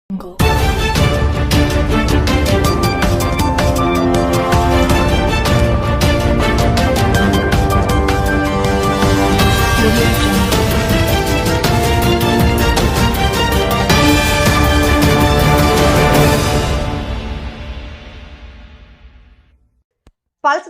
Pulse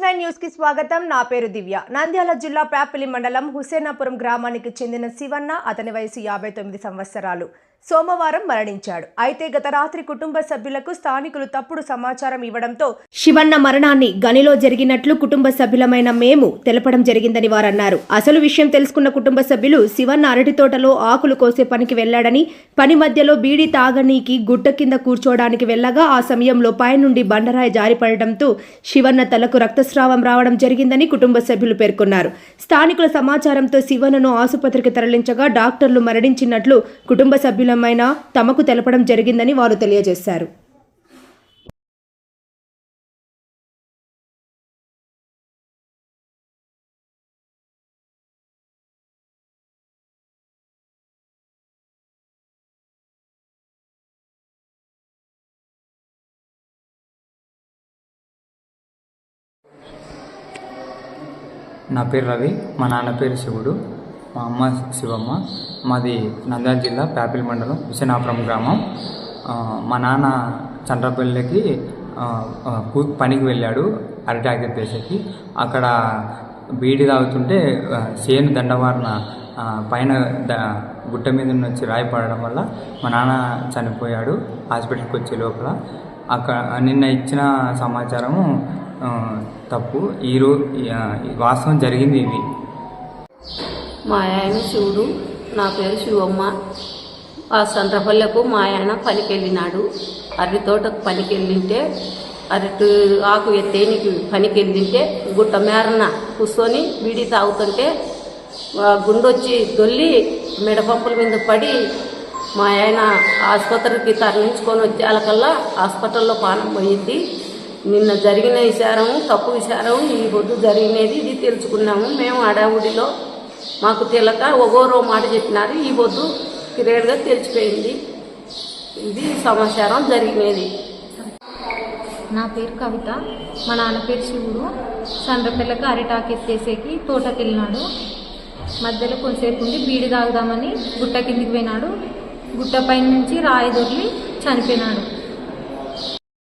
9 news కి స్వాగతం. నా పేరు దివ్య. నంద్యాల జిల్లా ప్యాపిలి మండలం హుసేనాపురం గ్రామానికి చెందిన శివన్న, అతని వయసు 59 సంవత్సరాలు, సోమవారం మరణించాడు. అయితే గత రాత్రి కుటుంబ సభ్యులకు స్థానికులు తప్పుడు సమాచారం ఇవ్వడంతో శివన్న మరణాన్ని గనిలో జరిగినట్లు కుటుంబ సభ్యులమైన మేము తెలపడం జరిగిందని వారన్నారు. అసలు విషయం తెలుసుకున్న కుటుంబ సభ్యులు శివన్న అరటి తోటలో ఆకులు కోసే పనికి వెళ్లాడని, పని మధ్యలో బీడీ తాగనీకి గుట్ట కింద కూర్చోవడానికి వెళ్లగా ఆ సమయంలో పైనుండి బండరాయి జారిపడడంతో శివన్న తలకు రక్తస్రావం రావడం జరిగిందని కుటుంబ సభ్యులు పేర్కొన్నారు. స్థానికుల సమాచారంతో శివన్నను ఆసుపత్రికి తరలించగా డాక్టర్లు మరణించినట్లు కుటుంబ సభ్యులమైన తమకు తెలపడం జరిగిందని వారు తెలియజేశారు. నా పేరు రవి, మా నాన్న పేరు శివుడు, మా అమ్మ శివమ్మ. మాది నంద్యాల జిల్లా ప్యాపిలి మండలం హుసేనాపురం గ్రామం. మా నాన్న చంద్రపల్లికి పనికి వెళ్ళాడు అరిటాకి పేసేకి. అక్కడ బీడి తాగుతుంటే చేను దండవారిన పైన గుట్ట మీద వచ్చి రాయి పడడం వల్ల మా నాన్న చనిపోయాడు. హాస్పిటల్కి వచ్చే లోపల నిన్న ఇచ్చిన సమాచారము తప్పు. వాస్తవం జరిగింది ఇది. మా ఆయన శివుడు, నా పేరు శివమ్మ. ఆ సంతపల్లెకు మా ఆయన పనికి వెళ్ళినాడు. అరటి తోటకు పనికి వెళ్ళింటే, అరటి ఆకు ఎత్తేనికి పనికి వెళ్ళింటే గుట్ట మేరన కూర్చొని బీడి తాగుతుంటే గుండొచ్చి దొల్లి మెడపంపుల మీద పడి మా ఆయన ఆసుపత్రికి తరలించుకొని వచ్చేకల్లా హాస్పిటల్లో పానం పోయింది. నిన్న జరిగిన విచారం తప్పు విచారం ఈ పొద్దు జరిగినది ఇది తెలుసుకున్నాము. మేము అడావుడిలో మాకు తెలక ఒగోరో మాట చెప్పినారు. ఈ పొద్దు క్లియర్గా తెలిసిపోయింది. ఇది సమాచారం జరిగినది. నా పేరు కవిత, మా నాన్న పేరు శివుడు. చంద్రపిల్లకి అరిటాకు ఎత్తేసేకి తోటకి వెళ్ళినాడు. మధ్యలో కొంతసేపు ఉండి బీడి తాగుదామని గుట్ట కిందికి పోయినాడు. గుట్ట పైన నుంచి రాయి దొరికి చనిపోయినాడు.